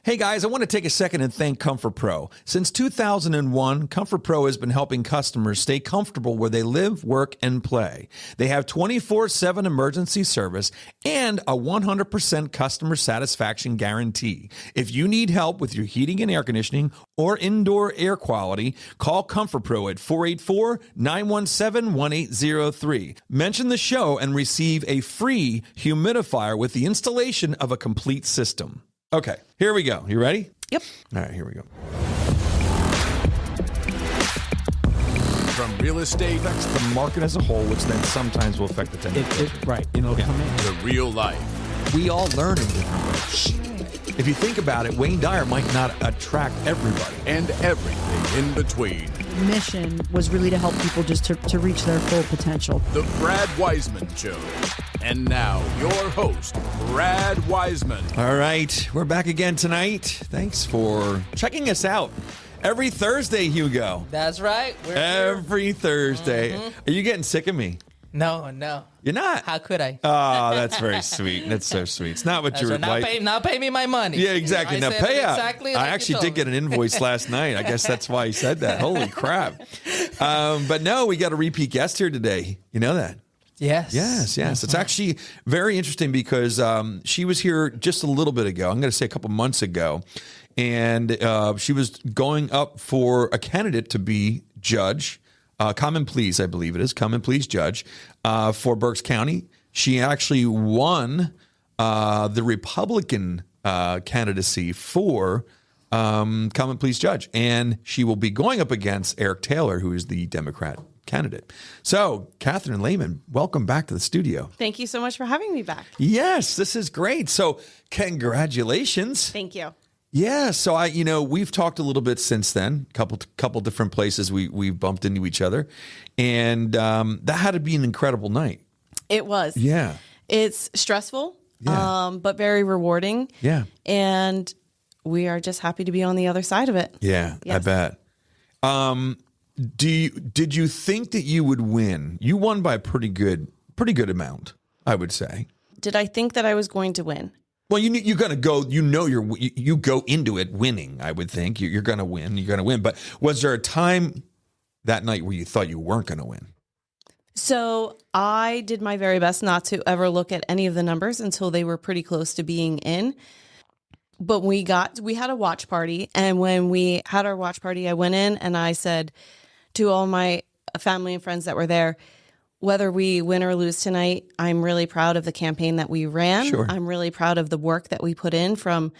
Hey guys, I want to take a second and thank Comfort Pro. Since 2001, Comfort Pro has been helping customers stay comfortable where they live, work, and play. They have 24/7 emergency service and a 100% customer satisfaction guarantee. If you need help with your heating and air conditioning or indoor air quality, call Comfort Pro at 484-917-1803. Mention the show and receive a free humidifier with the installation of a complete system. Okay, here we go. You ready? Yep. All right, here we go. From real estate Affects the market as a whole, which then sometimes will affect the tenant. Right. It'll come in. to real life. We all learn in different ways. If you think about it, Wayne Dyer might not attract everybody. And everything in between. The mission was really to help people just to reach their full potential. The Brad Weisman Show. And now, your host, Brad Weisman. All right, we're back again tonight. Thanks for checking us out. Every Thursday, Hugo. That's right. We're here. Every Thursday. Are you getting sick of me? No. You're not? How could I? Oh, that's very sweet. That's so sweet. It's not what you would like. Now pay me my money. Yeah, exactly. Now pay out. Exactly I like actually you did told get an invoice last night. I guess that's why he said that. Holy crap. But no, we got a repeat guest here today. You know that? Yes. Yes. It's actually very interesting because she was here just a little bit ago. I'm going to say a couple months ago. And she was going up for a candidate to be judge, Common Pleas, I believe it is, Common Pleas judge for Berks County. She actually won the Republican candidacy for Common Pleas judge. And she will be going up against Eric Taylor, who is the Democrat candidate. So, Kathryn Lehman, welcome back to the studio. Thank you so much for having me back. Yes, this is great. So, congratulations. Thank you. Yeah, so we've talked a little bit since then. Couple different places we bumped into each other, and that had to be an incredible night. It was. Yeah, it's stressful, Yeah. but very rewarding. Yeah, and we are just happy to be on the other side of it. yeah, Yes. I bet. Did you think that you would win? You won by a pretty good amount, I would say. Did I think that I was going to win? Well, you're going to go. You go into it winning. I would think you're going to win. You're going to win. But was there a time that night where you thought you weren't going to win? So I did my very best not to ever look at any of the numbers until they were pretty close to being in. But we had a watch party. And when we had our watch party, I went in and I said to all my family and friends that were there, whether we win or lose tonight, I'm really proud of the campaign that we ran. Sure. I'm really proud of the work that we put in from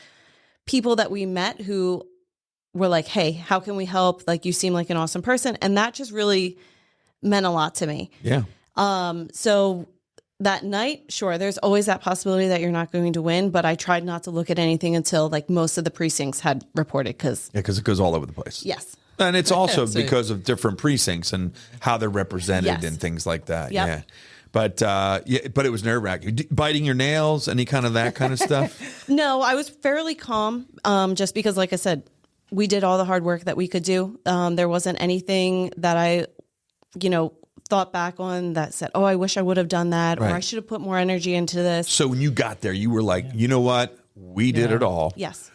people that we met who were like, hey, how can we help? Like, you seem like an awesome person. And that just really meant a lot to me. Yeah. So that night, sure, there's always that possibility that you're not going to win, but I tried not to look at anything until like most of the precincts had reported because it goes all over the place. yes. And it's also because of different precincts and how they're represented Yes. and things like that. Yep. Yeah. But it was nerve-wracking. Biting your nails, any kind of that kind of stuff? No, I was fairly calm just because, like I said, we did all the hard work that we could do. There wasn't anything that I, thought back on that said, oh, I wish I would have done that or Right. I should have put more energy into this. So when you got there, you were like, you know what? We did it all. Yes.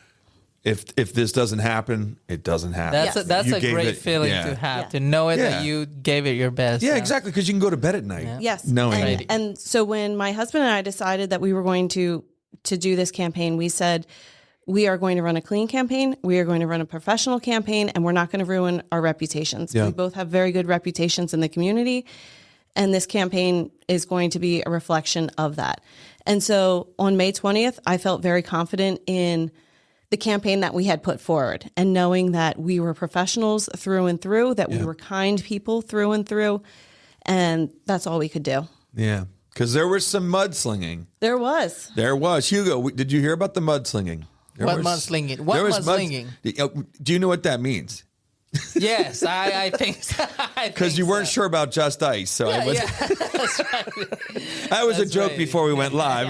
If this doesn't happen, it doesn't happen. That's You a gave great it- feeling yeah. to have, Yeah. to know it Yeah. that you gave it your best. Yeah, exactly. Because you can go to bed at night. Yes. Knowing and, and so when my husband and I decided that we were going to do this campaign, we said, we are going to run a clean campaign. We are going to run a professional campaign, and we're not going to ruin our reputations. Yeah. We both have very good reputations in the community, and this campaign is going to be a reflection of that. And so on May 20th, I felt very confident in the campaign that we had put forward and knowing that we were professionals through and through, that we were kind people through and through, and that's all we could do. Yeah. Because there was some mudslinging. There was. There was. Hugo, did you hear about the mudslinging? What mudslinging? What mudslinging? Do you know what that means? Yes, I think so. Because you weren't sure about Just Ice, so I was. That's right. That was a That's joke right. before we went live,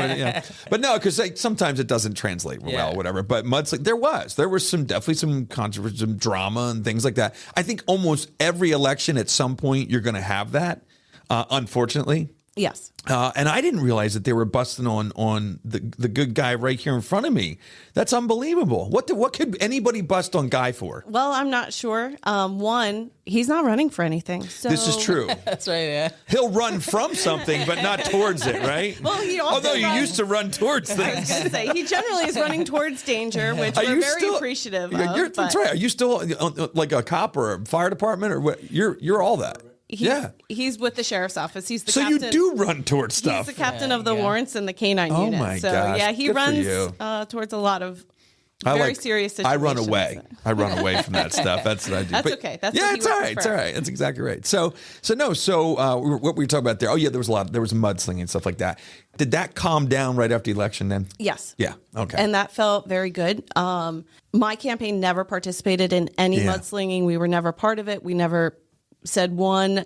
but no, because sometimes it doesn't translate well, or whatever. But mudsling, there was definitely some controversy, some drama, and things like that. I think almost every election at some point you're going to have that, unfortunately. Yes. And I didn't realize that they were busting on the good guy right here in front of me. That's unbelievable. What could anybody bust on Guy for? Well, I'm not sure. One, he's not running for anything. So This is true. That's right. Yeah. He'll run from something, but not towards it, right? Well, he also although you runs- used to run towards I was things. going to say he generally is running towards danger, which Are we're you very still- appreciative You're- of. that's but right. Are you still like a cop or a fire department or what? You're all that. He's with the sheriff's office. He's the So captain. you do run towards He's stuff. the captain of the warrants and the canine Oh unit. my so gosh, yeah, he good for runs you. towards a lot of I very serious situations. I run away. I run away from that stuff. That's what I do. That's okay. That's yeah, what he it's would all right. It's prefer. all right. That's exactly right. So what were you talking about there? Oh yeah, there was mudslinging and stuff like that. Did that calm down right after the election then? Yes. Yeah. Okay. And that felt very good. My campaign never participated in any Yeah. mudslinging. We were never part of it. We never said one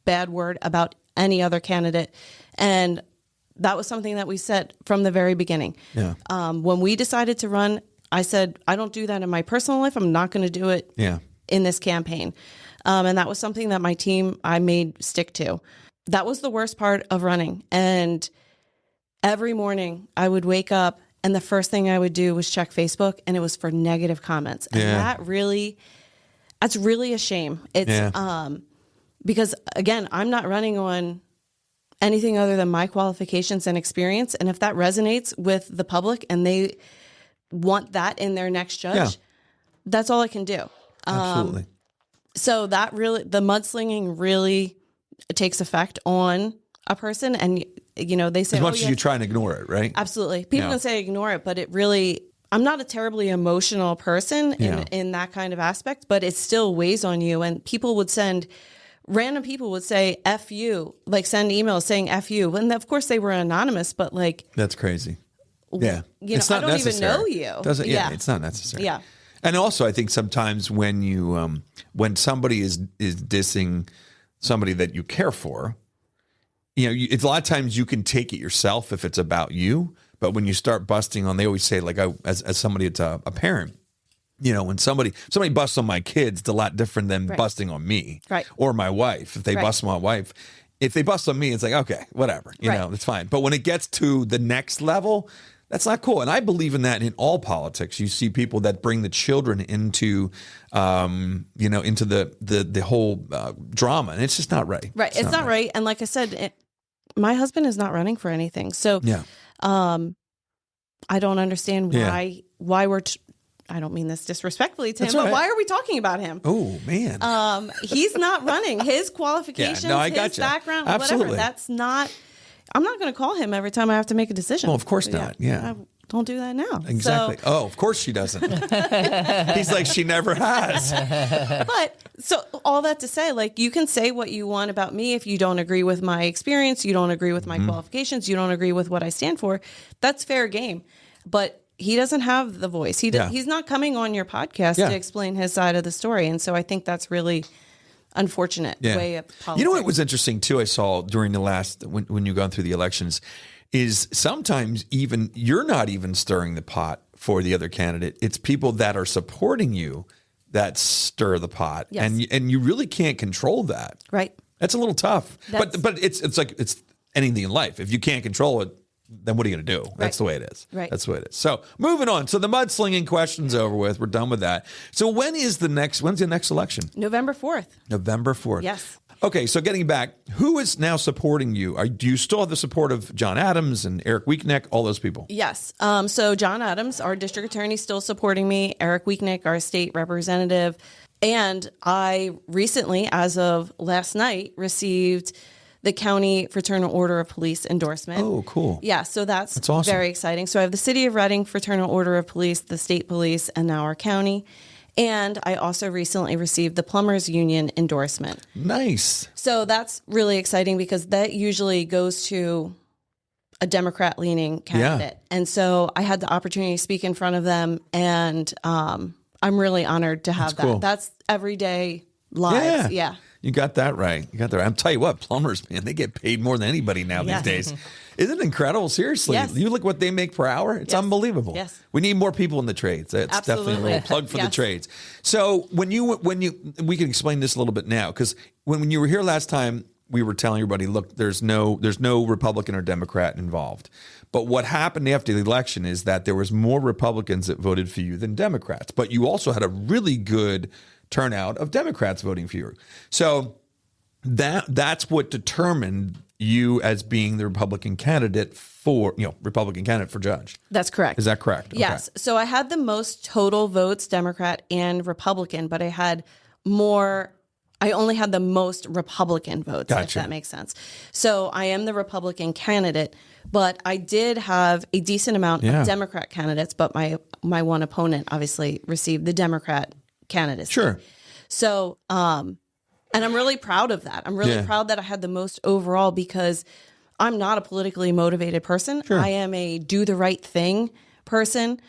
bad word about any other candidate. And that was something that we said from the very beginning. Yeah. When we decided to run, I said, I don't do that in my personal life. I'm not going to do it Yeah. in this campaign. And that was something that my team, I made stick to. That was the worst part of running. And every morning I would wake up and the first thing I would do was check Facebook, and it was for negative comments. And Yeah. that's really a shame. It's because again, I'm not running on anything other than my qualifications and experience. And if that resonates with the public and they want that in their next judge, Yeah. that's all I can do. Absolutely. So the mudslinging really takes effect on a person. And, they say, As much as you try and ignore it, right? absolutely. People Yeah. can say ignore it, but I'm not a terribly emotional person Yeah. in that kind of aspect, but it still weighs on you. And random people would say F you, like send emails saying F you. And of course they were anonymous, but like, That's crazy. Yeah. I don't even know you. Yeah. It's not necessary. Yeah. And also, I think sometimes when you when somebody is dissing somebody that you care for, it's a lot of times you can take it yourself if it's about you. But when you start busting on, they always say, like, as somebody, it's a parent. When somebody busts on my kids, it's a lot different than busting on me, Right. or my wife. If they Right. bust my wife, if they bust on me, it's like, okay, whatever, Right. it's fine. But when it gets to the next level, that's not cool. And I believe in that in all politics. You see people that bring the children into, into the whole drama, and it's just not right. right. It's not right. And like I said, my husband is not running for anything. So, Yeah. I don't understand Yeah. why we're, I don't mean this disrespectfully to him, That's but all right. why are we talking about him? Oh man. He's not running. His qualifications, I his gotcha. background, Absolutely. whatever. That's not. I'm not going to call him every time I have to make a decision. Well, of course not. Yeah. I don't do that now. Exactly. So, Oh, of course she doesn't. He's like, she never has. so all that to say, like, you can say what you want about me if you don't agree with my experience, you don't agree with my Mm-hmm. qualifications, you don't agree with what I stand for. That's fair game. But he doesn't have the voice. He's not coming on your podcast Yeah. to explain his side of the story. And so I think that's really unfortunate way of politics. You know what was interesting too? I saw during the last when you've gone through the elections, is sometimes even you're not even stirring the pot for the other candidate. It's people that are supporting you that stir the pot, Yes. and you really can't control that. Right. That's a little tough. That's- But it's like it's anything in life. If you can't control it, then what are you going to do? That's the way it is. Right. That's the way it is. So moving on. So the mudslinging question's over with. We're done with that. So when's the next election? November 4th. November 4th. Yes. Okay, so getting back, who is now supporting you? Do you still have the support of John Adams and Eric Weekneck, all those people? Yes. So John Adams, our district attorney, is still supporting me. Eric Weekneck, our state representative. And I recently, as of last night, received the County Fraternal Order of Police endorsement. Oh, cool. Yeah, so that's awesome. very exciting. So I have the City of Reading Fraternal Order of Police, the State Police, and now our county. And I also recently received the Plumbers Union endorsement. Nice. So that's really exciting because that usually goes to a Democrat-leaning candidate. And so I had the opportunity to speak in front of them, and I'm really honored to have That's cool. that. That's everyday lives. Yeah. You got that right. I'm telling you what, plumbers, man, they get paid more than anybody now Yes. these days. Isn't it incredible? Seriously. Yes. You look what they make per hour. It's Yes. unbelievable. Yes. We need more people in the trades. That's definitely a Absolutely. little plug for the Yes. trades. So when you we can explain this a little bit now, because when you were here last time, we were telling everybody, look, there's no Republican or Democrat involved. But what happened after the election is that there was more Republicans that voted for you than Democrats. But you also had a really good turnout of Democrats voting for you. So that's what determined you as being the Republican candidate for judge. That's correct. Is that correct? Yes. Okay. So I had the most total votes, Democrat and Republican, but I only had the most Republican votes, Gotcha. if that makes sense. So I am the Republican candidate, but I did have a decent amount of Democrat candidates, but my one opponent obviously received the Democrat candidacy. Sure. So, and I'm really proud of that. I'm really proud that I had the most overall because I'm not a politically motivated person. Sure. I am a do the right thing person.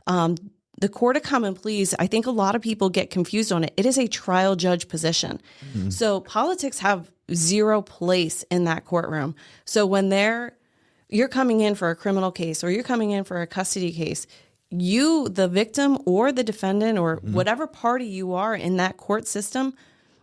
The Court of Common Pleas, I think a lot of people get confused on it. It is a trial judge position. Mm-hmm. So politics have zero place in that courtroom. So when you're coming in for a criminal case or you're coming in for a custody case, you, the victim or the defendant or whatever party you are in that court system,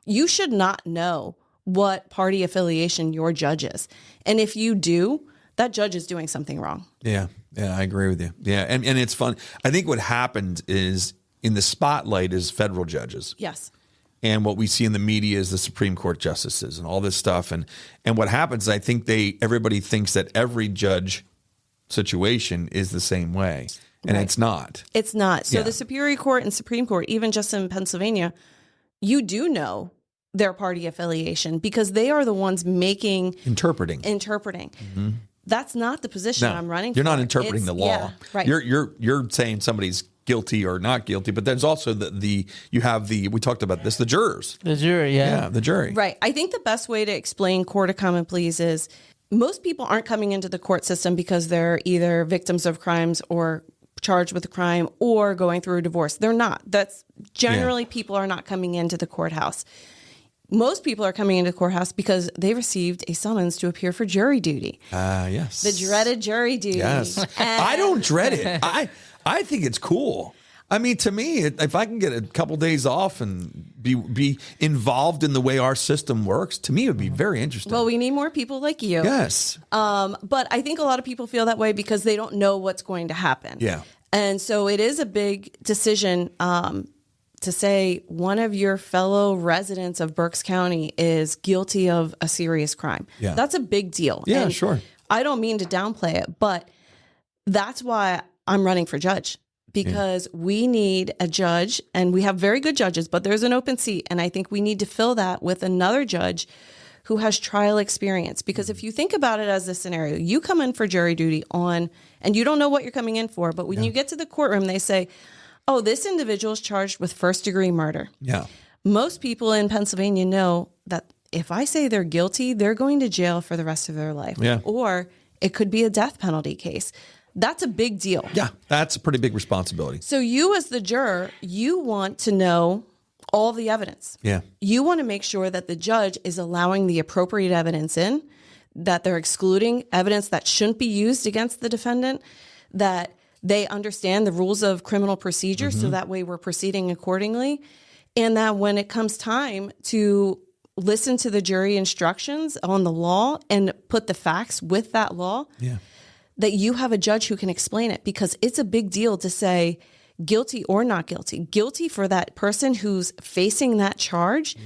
you should not know what party affiliation your judge is. And if you do, that judge is doing something wrong. Yeah. Yeah, I agree with you. Yeah, and it's fun. I think what happened is in the spotlight is federal judges. Yes. And what we see in the media is the Supreme Court justices and all this stuff. And what happens, I think everybody thinks that every judge situation is the same way. And it's not. It's not. So the Superior Court and Supreme Court, even just in Pennsylvania, you do know their party affiliation because they are the ones interpreting. Mm-hmm. That's not the position I'm running for. You're not interpreting the law. Yeah, right. You're saying somebody's guilty or not guilty, but there's also we talked about this, the jurors. The jury, Yeah, the jury. Right. I think the best way to explain Court of Common Pleas is most people aren't coming into the court system because they're either victims of crimes or charged with a crime or going through a divorce. They're not. That's generally people are not coming into the courthouse. Most people are coming into the courthouse because they received a summons to appear for jury duty. Yes. The dreaded jury duty. Yes. I don't dread it. I think it's cool. I mean, to me, if I can get a couple days off and be involved in the way our system works, to me, it would be very interesting. Well, we need more people like you. Yes. But I think a lot of people feel that way because they don't know what's going to happen. Yeah. And so it is a big decision to say one of your fellow residents of Berks County is guilty of a serious crime. Yeah. That's a big deal. Yeah, and sure. I don't mean to downplay it, but that's why I'm running for judge because we need a judge and we have very good judges, but there's an open seat. And I think we need to fill that with another judge who has trial experience. Because if you think about it as this scenario, you come in for jury duty and you don't know what you're coming in for, but when you get to the courtroom, they say, oh, this individual is charged with first-degree murder. Yeah. Most people in Pennsylvania know that if I say they're guilty, they're going to jail for the rest of their life. Yeah. Or it could be a death penalty case. That's a big deal. Yeah, that's a pretty big responsibility. So you as the juror, you want to know all the evidence. Yeah. You want to make sure that the judge is allowing the appropriate evidence in, that they're excluding evidence that shouldn't be used against the defendant, that they understand the rules of criminal procedure, so that way we're proceeding accordingly. And that when it comes time to listen to the jury instructions on the law and put the facts with that law, that you have a judge who can explain it because it's a big deal to say guilty or not guilty. Guilty for that person who's facing that charge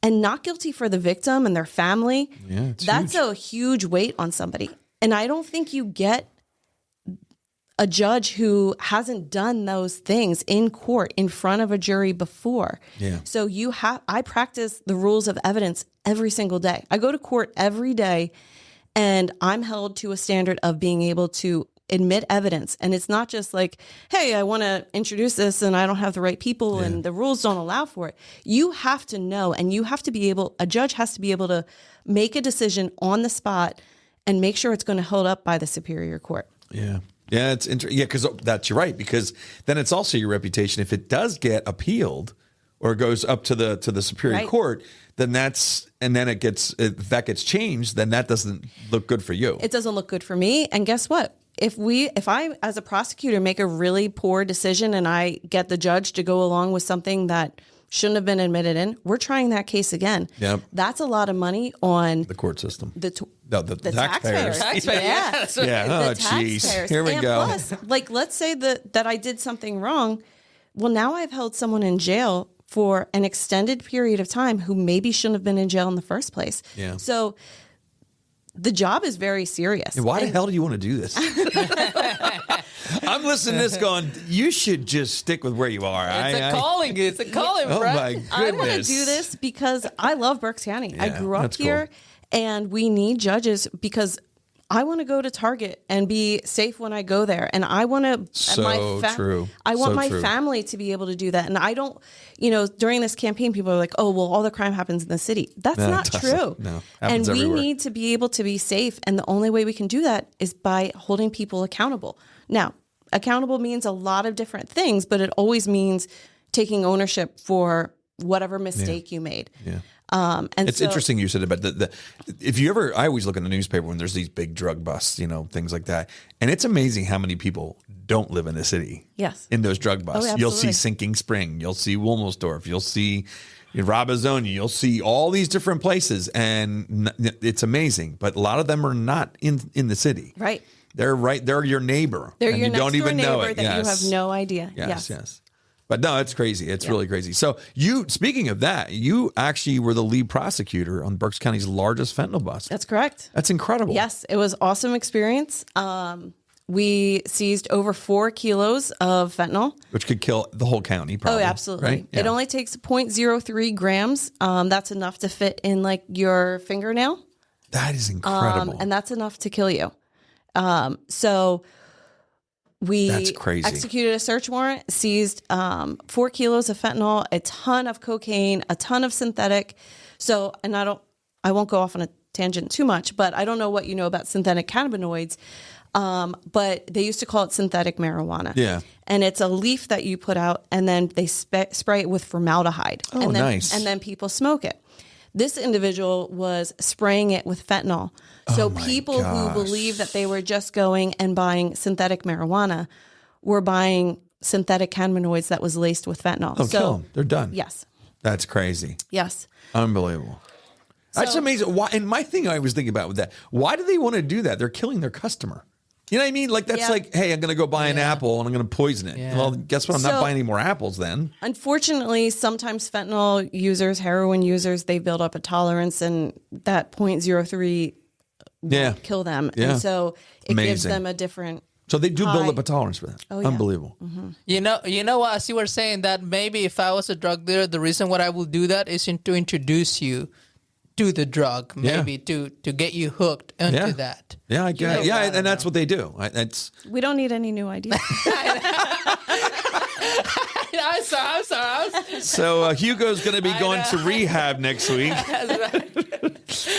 and not guilty for the victim and their family. Yeah, that's huge. A huge weight on somebody. And I don't think you get a judge who hasn't done those things in court in front of a jury before. Yeah. So I practice the rules of evidence every single day. I go to court every day and I'm held to a standard of being able to admit evidence. And it's not just like, hey, I want to introduce this and I don't have the right people and the rules don't allow for it. You have to know and you have to be able, a judge has to be able to make a decision on the spot and make sure it's going to hold up by the Superior Court. Yeah. Yeah, it's interesting. Yeah, because you're right. Because then it's also your reputation. If it does get appealed or goes up to the Superior Court, then that gets changed. Then that doesn't look good for you. It doesn't look good for me. And guess what? If I as a prosecutor make a really poor decision and I get the judge to go along with something that shouldn't have been admitted in. We're trying that case again. Yep. That's a lot of money on The court system. the Taxpayers. Taxpayer, Yeah. that's right. Yeah. The Oh, jeez. taxpayers. Here we And go. Plus, like, let's say that I did something wrong. Well, now I've held someone in jail for an extended period of time who maybe shouldn't have been in jail in the first place. Yeah. So the job is very serious. Why the hell do you want to do this? I'm listening to this going, you should just stick with where you are. It's a calling. It's a calling, Oh, Brad. my goodness. I want to do this because I love Berks County. I Yeah, grew up that's here, and we need judges because I want to go to Target and be safe when I go there. And I want to, So true. I want So my true. family to be able to do that. And I don't, during this campaign, people are like, oh, well, all the crime happens in the city. That's No, it not doesn't. true. No, and happens we everywhere. need to be able to be safe. And the only way we can do that is by holding people accountable. Now, accountable means a lot of different things, but it always means taking ownership for whatever mistake you made. Yeah. And It's so- interesting you said it, but if you ever, I always look in the newspaper when there's these big drug busts, things like that. And it's amazing how many people don't live in the city. Yes. In those drug busts. Oh, You'll see absolutely. Sinking Spring. You'll see Wilmersdorf. You'll see Rabazonia. You'll see all these different places. And it's amazing. But a lot of them are not in the city. Right. They're your neighbor. They're and your you next don't door even know neighbor it. that you have no idea. Yes. But no, it's crazy. It's really crazy. So speaking of that, you actually were the lead prosecutor on Berks County's largest fentanyl bust. That's correct. That's incredible. Yes, it was awesome experience. We seized over 4 kilos of fentanyl. Which could kill the whole county, probably. Oh, absolutely. Right? Yeah. It only takes 0.03 grams. That's enough to fit in like your fingernail. That is incredible. And that's enough to kill you. So we That's crazy. executed a search warrant, seized 4 kilos of fentanyl, a ton of cocaine, a ton of synthetic. So, and I won't go off on a tangent too much, but I don't know what you know about synthetic cannabinoids. But they used to call it synthetic marijuana. Yeah. And it's a leaf that you put out and then they spray it with formaldehyde. Oh, and then, nice. And then people smoke it. This individual was spraying it with fentanyl. So people who believed that they were just going and buying synthetic marijuana were buying synthetic cannabinoids that was laced with fentanyl. Oh, kill them. They're done. Yes. That's crazy. Yes. Unbelievable. That's amazing. Why? And my thing I was thinking about with that, why do they want to do that? They're killing their customer. You know what I mean? Like, that's Yeah. like, hey, I'm going to go buy an apple and I'm going to poison it. Yeah. Well, guess what? I'm not So- buying any more apples then. Unfortunately, sometimes fentanyl users, heroin users, they build up a tolerance and that 0.03 Yeah. kill them. Yeah. And so it gives Amazing. them a different. So they do build High. up a tolerance for that. Oh, yeah. Unbelievable. You know what? As you were saying that maybe if I was a drug dealer, the reason why I will do that is to introduce you to the drug, maybe to get you hooked into Yeah. that. Yeah, I get it. know, Yeah, I and don't that's what they do. That's We don't need any new ideas. I'm sorry. so Hugo's going to be going to rehab next week.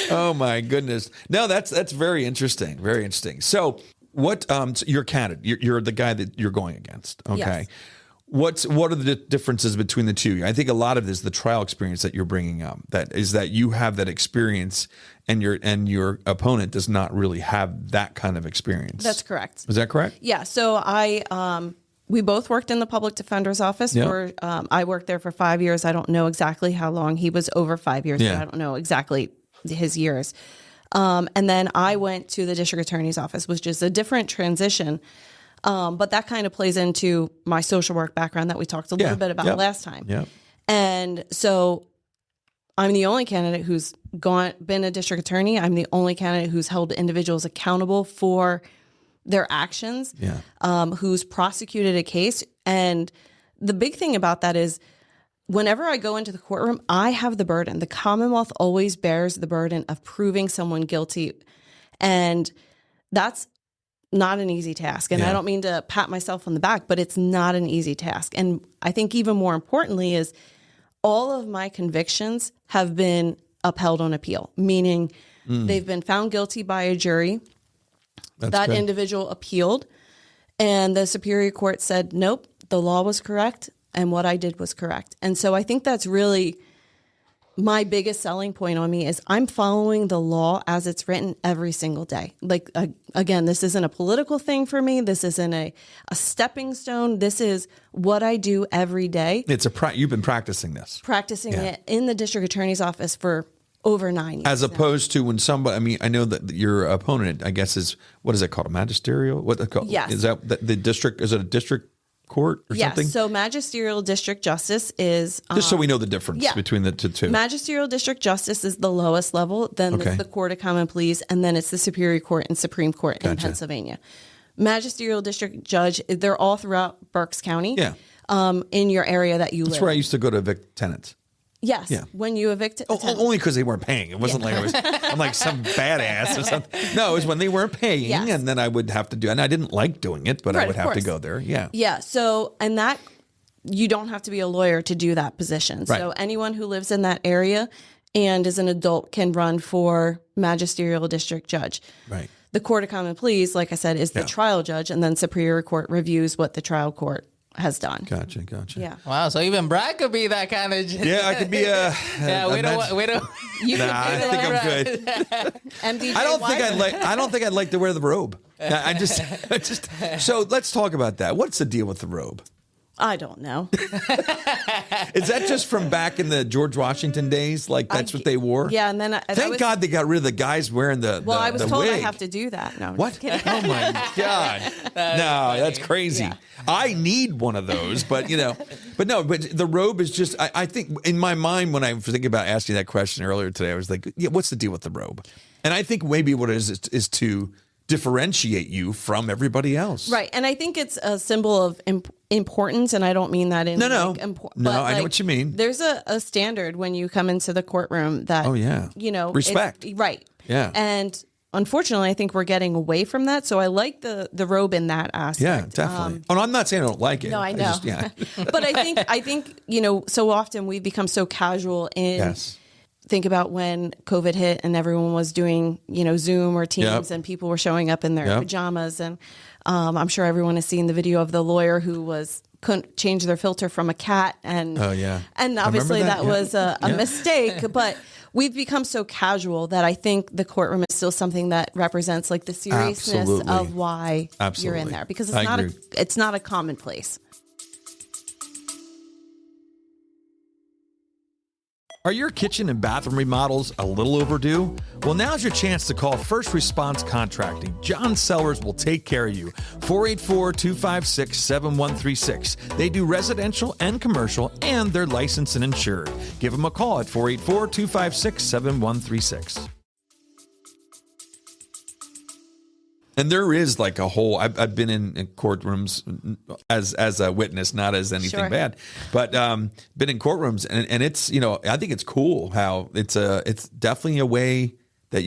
Oh my goodness! No, that's very interesting. Very interesting. So what? So you're candidate. You're the guy that you're going against. Okay. Yes. What are the differences between the two? I think a lot of this, the trial experience that you're bringing up, that you have that experience, and your opponent does not really have that kind of experience. That's correct. Is that correct? Yeah. So we both worked in the public defender's office Yeah. I worked there for 5 years. I don't know exactly how long. He was over 5 years, Yeah. but I don't know exactly his years. And then I went to the district attorney's office, which is a different transition. But that kind of plays into my social work background that we talked a little bit about last time. Yeah. And so I'm the only candidate who's been a district attorney. I'm the only candidate who's held individuals accountable for their actions, who's prosecuted a case. And the big thing about that is whenever I go into the courtroom, I have the burden. The Commonwealth always bears the burden of proving someone guilty. And that's not an easy task. And I don't mean to pat myself on the back, but it's not an easy task. And I think even more importantly is all of my convictions have been upheld on appeal, meaning they've been found guilty by a jury. That good. individual appealed, and the Superior Court said, nope, the law was correct and what I did was correct. And so I think that's really my biggest selling point on me is I'm following the law as it's written every single day. Like, again, this isn't a political thing for me. This isn't a stepping stone. This is what I do every day. You've been practicing this. Practicing it in the district attorney's office for over 9 years. As opposed to when somebody, I mean, I know that your opponent, I guess, is, what is it called? A magisterial? What is it called? Yes. Is that the district? Is it a district court or Yes. something? So magisterial district justice is Just so we know the difference between the two. Magisterial district justice is the lowest level. Then it's the Court of Common Pleas, and then it's the Superior Court and Supreme Court in Pennsylvania. Magisterial district judge, they're all throughout Berks County. Yeah. In your area that you live. That's where I used to go to evict tenants. Yes. Yeah. When you evict Only because they weren't paying. It wasn't like I'm like some badass or something. No, it was when they weren't paying, and then I would have to do. And I didn't like doing it, but I would have to go there. Yeah. Yeah. So, and that you don't have to be a lawyer to do that position. Right. So anyone who lives in that area and is an adult can run for magisterial district judge. Right. The Court of Common Pleas, like I said, is the trial judge, and then Superior Court reviews what the trial court has done. Gotcha. Yeah. Wow. So even Brad could be that kind of. Yeah, I could be a. We don't. You Nah, I think I'm good. MDJ I don't think Weisman. I don't think I'd like to wear the robe. I just. So let's talk about that. What's the deal with the robe? I don't know. Is that just from back in the George Washington days? Like that's what they wore? Yeah, and then Thank God they got rid of the guys wearing the Well, I was told wig. I have to do that. No, I'm What? just kidding. Oh my God! No, that's crazy. Yeah. I need one of those, but but the robe is just. I think in my mind when I was thinking about asking that question earlier today, I was like, yeah, what's the deal with the robe? And I think maybe what it is to differentiate you from everybody else. Right. And I think it's a symbol of importance. And I don't mean that in No. I know what you mean. There's a standard when you come into the courtroom that, respect. Right. Yeah. And unfortunately, I think we're getting away from that. So I like the robe in that aspect. Yeah, definitely. I'm not saying I don't like it. No, I know. But I think, so often we've become so casual in. Yes. Think about when COVID hit and everyone was doing, Zoom or Teams and people were showing up in their pajamas. And I'm sure everyone has seen the video of the lawyer who couldn't change their filter from a cat. And and obviously that was a mistake. But we've become so casual that I think the courtroom is still something that represents like the seriousness of why you're in there, because it's not a commonplace. Are your kitchen and bathroom remodels a little overdue? Well, now's your chance to call First Response Contracting. John Sellers will take care of you. 484-256-7136. They do residential and commercial, and they're licensed and insured. Give them a call at 484-256-7136. And there is like a whole. I've been in courtrooms as a witness, not as anything bad, but been in courtrooms, and it's I think it's cool how it's definitely a way that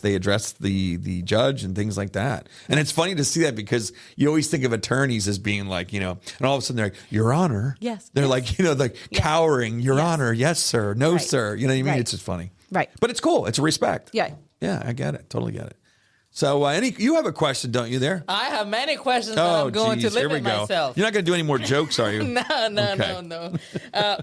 they address the judge and things like that. And it's funny to see that because you always think of attorneys as being like and all of a sudden they're like, Your Honor, yes, they're like cowering, Your Honor, yes sir, no sir, you know what I mean? It's just funny, right? But it's cool. It's a respect. Yeah, I get it, totally get it. So you have a question, don't you, there? I have many questions that I'm going to limit myself. You're not going to do any more jokes, are you? No.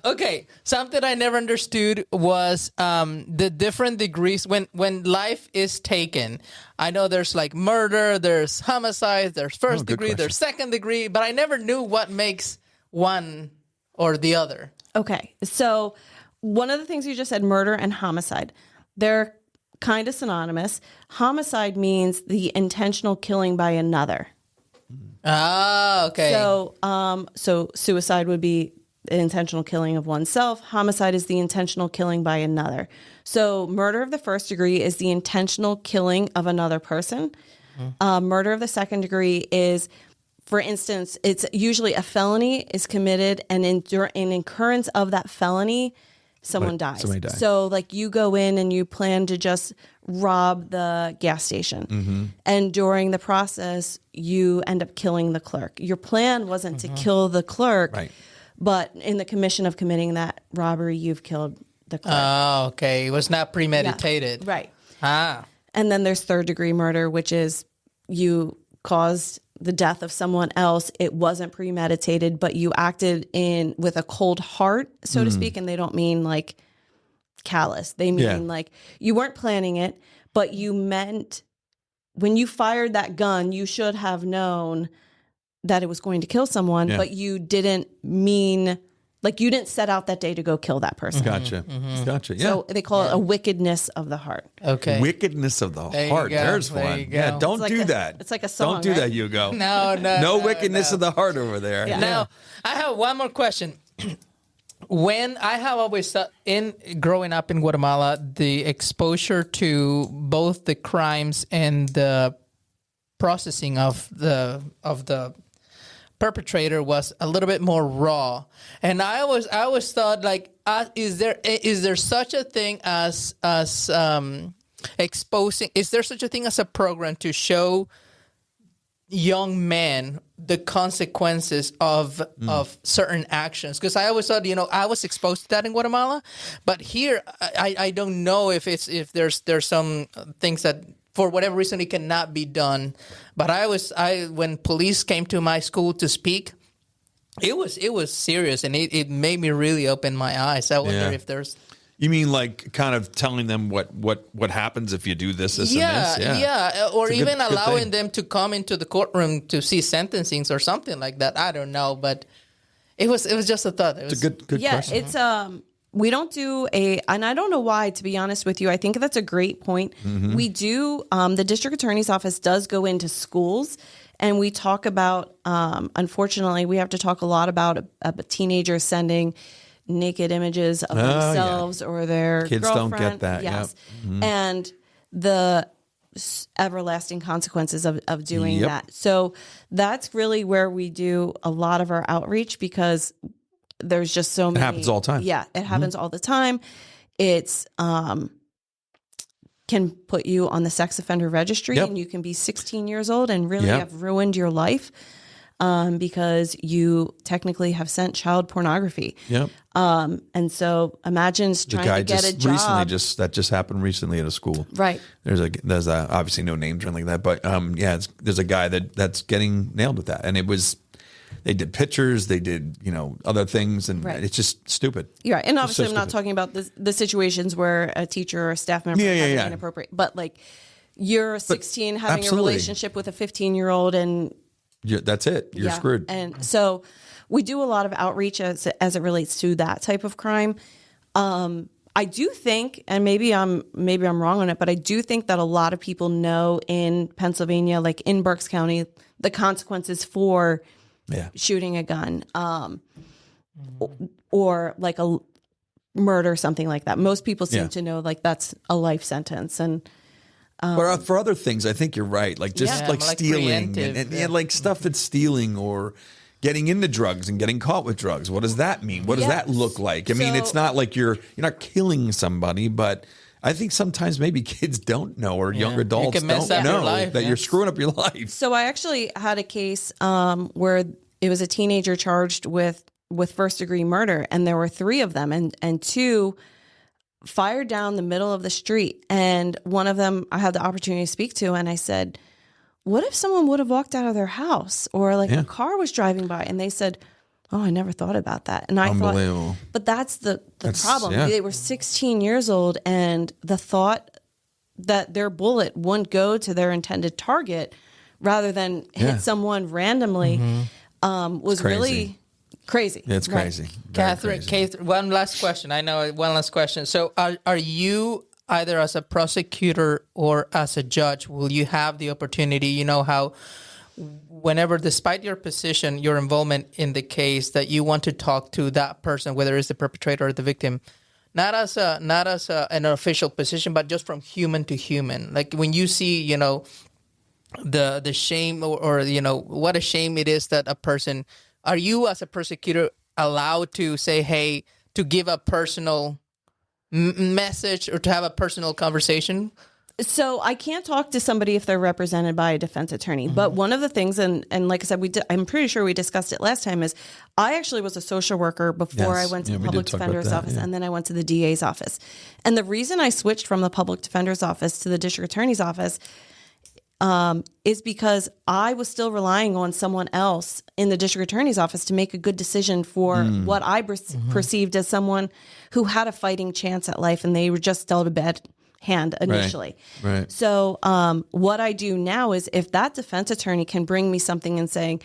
Okay. Something I never understood was the different degrees when life is taken. I know there's like murder, there's homicide, there's first degree, there's second degree, but I never knew what makes one or the other. Okay. So one of the things you just said, murder and homicide, they're kind of synonymous. Homicide means the intentional killing by another. Ah, okay. So suicide would be the intentional killing of oneself. Homicide is the intentional killing by another. So murder of the first degree is the intentional killing of another person. Murder of the second degree is, for instance, it's usually a felony is committed, and in incurrence of that felony, someone dies. So like you go in and you plan to just rob the gas station. And during the process, you end up killing the clerk. Your plan wasn't to kill the clerk, but in the commission of committing that robbery, you've killed the clerk. Oh, okay. It was not premeditated. Yeah. Right. Ah. And then there's third degree murder, which is you caused the death of someone else. It wasn't premeditated, but you acted with a cold heart, so to speak. And they don't mean like callous. They mean like you weren't planning it, but you meant when you fired that gun, you should have known that it was going to kill someone, but you didn't mean, like you didn't set out that day to go kill that person. Gotcha. Gotcha. Yeah. So they call it a wickedness of the heart. Okay. Wickedness of the There you heart. go. There's There one. you go. Yeah. Don't It's like do a- that. it's like a song, Don't do right? that, Hugo. No, wickedness of the heart over there. Yeah. Now, I have one more question. When I have always thought in growing up in Guatemala, the exposure to both the crimes and the processing of the perpetrator was a little bit more raw, and I always thought like, is there such a thing as exposing? Is there such a thing as a program to show young men the consequences of certain actions? Because I always thought, I was exposed to that in Guatemala, but here I don't know if there's some things that for whatever reason it cannot be done. But when police came to my school to speak, it was serious, and it made me really open my eyes. I wonder if there's. You mean like kind of telling them what happens if you do this, and this? Yeah. Or It's a even good allowing thing. them to come into the courtroom to see sentencings or something like that. I don't know, but it was just a thought. It's a good question. It's we don't do and I don't know why, to be honest with you. I think that's a great point. Mm-hmm. We do, the district attorney's office does go into schools, and we talk about, unfortunately, we have to talk a lot about a teenager sending naked images of themselves or their Kids girlfriend. don't get that. Yes. Yep. Mm-hmm. And the everlasting consequences of doing Yep. that. So that's really where we do a lot of our outreach, because there's just so many. It happens all the time. Yeah, it happens all the time. It's can put you on the sex offender registry, Yep. and you can be 16 years old and really Yep. have ruined your life because you technically have sent child pornography. Yep. And so imagine The trying guy to get a just job. recently that just happened recently at a school. Right. There's obviously no names or anything like that, but there's a guy that's getting nailed with that, and they did pictures, they did other things, and Right. it's just stupid. You're right. And obviously, so I'm not stupid. talking about the situations where a teacher or a staff member Yeah, having yeah. inappropriate, but like you're 16 having absolutely. a relationship with a 15-year-old, and That's it. You're screwed. And so we do a lot of outreach as it relates to that type of crime. I do think, and maybe I'm wrong on it, but I do think that a lot of people know in Pennsylvania, like in Berks County, the consequences for shooting a gun, or like a murder, something like that. Most people seem to know like that's a life sentence. And but for other things, I think you're right. Like just Yeah, like like stealing preemptive, and like stuff that's stealing or getting into drugs and getting caught with drugs. What does that mean? What does that look like? I mean, it's not like you're not killing somebody, but I think sometimes maybe kids don't know, or younger adults can mess don't up your know life, that you're screwing up your life. so I actually had a case where it was a teenager charged with first-degree murder, and there were 3 of them, and 2 fired down the middle of the street. And one of them I had the opportunity to speak to, and I said, what if someone would have walked out of their house, or like a car was driving by? And they said, oh, I never thought about that. And I Unbelievable. thought, but that's the problem. yeah. They were 16 years old, and the thought that their bullet wouldn't go to their intended target rather than hit someone randomly was crazy. really crazy. It's crazy. Very crazy. Catherine, one last question. I know one last question. So are you either as a prosecutor or as a judge, will you have the opportunity, how whenever, despite your position, your involvement in the case, that you want to talk to that person, whether it's the perpetrator or the victim, not as an official position, but just from human to human. Like when you see, the shame or what a shame it is that a person, are you as a prosecutor allowed to say, hey, to give a personal message or to have a personal conversation? So I can't talk to somebody if they're represented by a defense attorney. But one of the things, and like I said, I'm pretty sure we discussed it last time, is I actually was a social worker before I went to the we public did talk about defender's that, office, and then I went to the DA's office. And the reason I switched from the public defender's office to the district attorney's office, is because I was still relying on someone else in the district attorney's office to make a good decision for what I perceived as someone who had a fighting chance at life, and they were just dealt a bad hand initially. Right. So what I do now is if that defense attorney can bring me something and saying,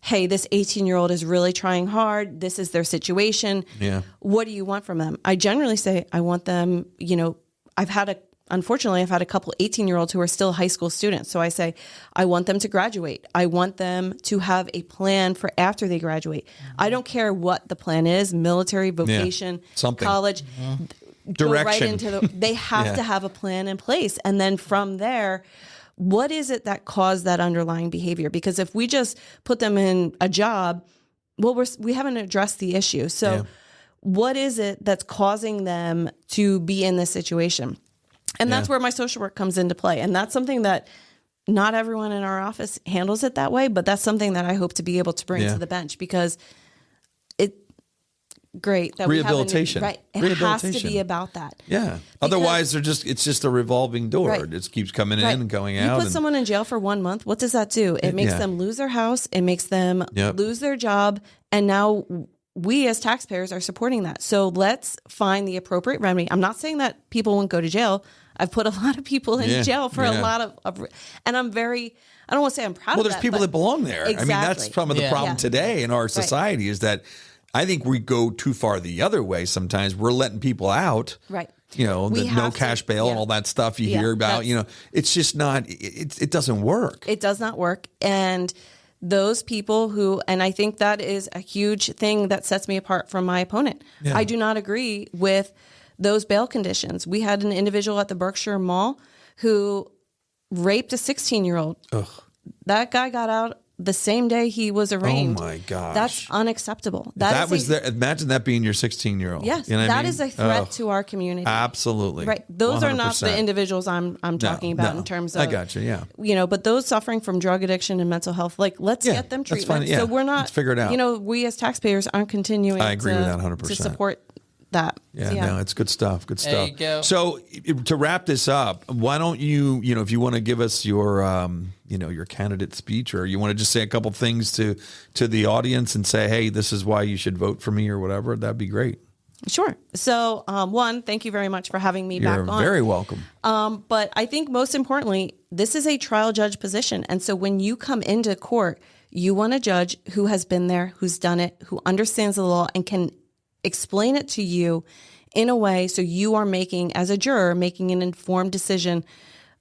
hey, this 18-year-old is really trying hard. This is their situation. Yeah. What do you want from them? I generally say, I want them, unfortunately, I've had a couple 18-year-olds who are still high school students. So I say, I want them to graduate. I want them to have a plan for after they graduate. I don't care what the plan is, military, vocation, Something. college. Go right Direction. into they have to have a plan in place. And then from there, what is it that caused that underlying behavior? Because if we just put them in a job, well, we haven't addressed the issue. So what is it that's causing them to be in this situation? And that's where my social work comes into play. And that's something that not everyone in our office handles it that way, but that's something that I hope to be able to bring to the bench, because great that Rehabilitation. We have it has to be about that. Yeah. Otherwise, it's just a revolving door. It just keeps coming in and going out. You put someone in jail for 1 month. What does that do? It makes them lose their house. It makes them lose their job. And now we as taxpayers are supporting that. So let's find the appropriate remedy. I'm not saying that people won't go to jail. I've put a lot of people in jail for a lot of, and I'm very, I don't want to say I'm proud of that. Well, there's people that belong there. Exactly. I mean, that's some of the problem today in our society is that I think we go too far the other way sometimes. We're letting people out. Right. The no cash bail and all that stuff you hear about. It's just not, it doesn't work. It does not work. And those people who, and I think that is a huge thing that sets me apart from my opponent. I do not agree with those bail conditions. We had an individual at the Berkshire Mall who raped a 16-year-old. That guy got out the same day he was arraigned. Oh my gosh. That's unacceptable. Imagine that being your 16-year-old. Yes. You know that is a threat to our community. Absolutely. Right. Those 100%. are not the individuals I'm talking about in terms of, I got you. Yeah. But those suffering from drug addiction and mental health, let's get them treatment. So we're not, let's figure it out. We as taxpayers aren't continuing I agree with that 100%. to support that. No, it's good stuff. Good stuff. you go. So to wrap this up, why don't you, if you want to give us your, your candidate speech, or you want to just say a couple things to the audience and say, hey, this is why you should vote for me or whatever, that'd be great. Sure. So, one, thank you very much for having me back on. You're very welcome. But I think most importantly, this is a trial judge position. And so when you come into court, you want a judge who has been there, who's done it, who understands the law and can explain it to you in a way so you are as a juror, making an informed decision,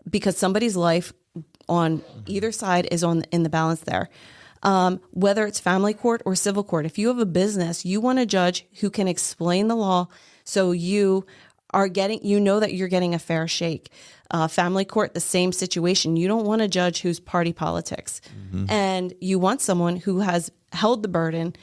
because somebody's life on either side is in the balance there. Whether it's family court or civil court, if you have a business, you want a judge who can explain the law so you are that you're getting a fair shake. Family court, the same situation. You don't want a judge who's party politics. And you want someone who has held the burden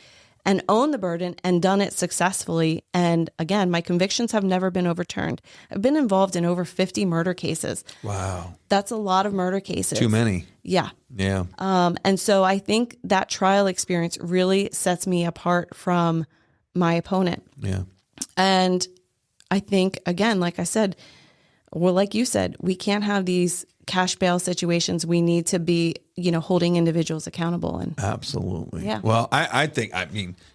and owned the burden and done it successfully. And again, my convictions have never been overturned. I've been involved in over 50 murder cases. Wow. That's a lot of murder cases. Too many. Yeah. Yeah. And so I think that trial experience really sets me apart from my opponent. Yeah. And I think, again, like I said, like you said, we can't have these cash bail situations. We need to be, holding individuals accountable. And absolutely. Yeah. Well, I think,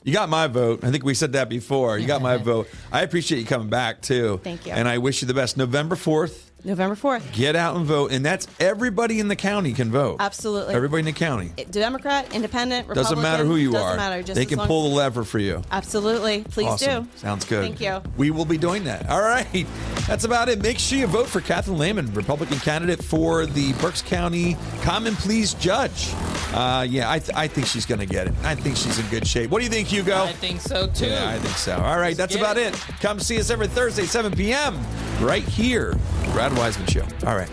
you got my vote. I think we said that before. You got my vote. I appreciate you coming back too. Thank you. And I wish you the best. November 4th. Get out and vote. And that's everybody in the county can vote. Absolutely. Everybody in the county. Democrat, independent, Republican. Doesn't matter who you doesn't are. Matter, just they can pull the lever for you. Absolutely. Please awesome. do. Sounds good. Thank you. We will be doing that. All right. That's about it. Make sure you vote for Kathryn Lehman, Republican candidate for the Berks County Common Pleas judge. I think she's going to get it. I think she's in good shape. What do you think, Hugo? I think so, too. Yeah, I think so. All right. That's about it. Come see us every Thursday, 7 p.m. right here. Brad Weisman Show. All right.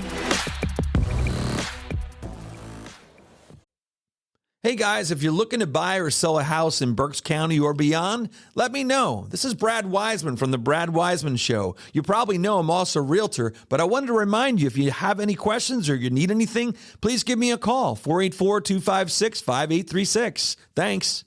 Hey guys, if you're looking to buy or sell a house in Berks County or beyond, let me know. This is Brad Weisman from the Brad Weisman Show. You probably know I'm also a realtor, but I wanted to remind you, if you have any questions or you need anything, please give me a call, 484-256-5836. Thanks.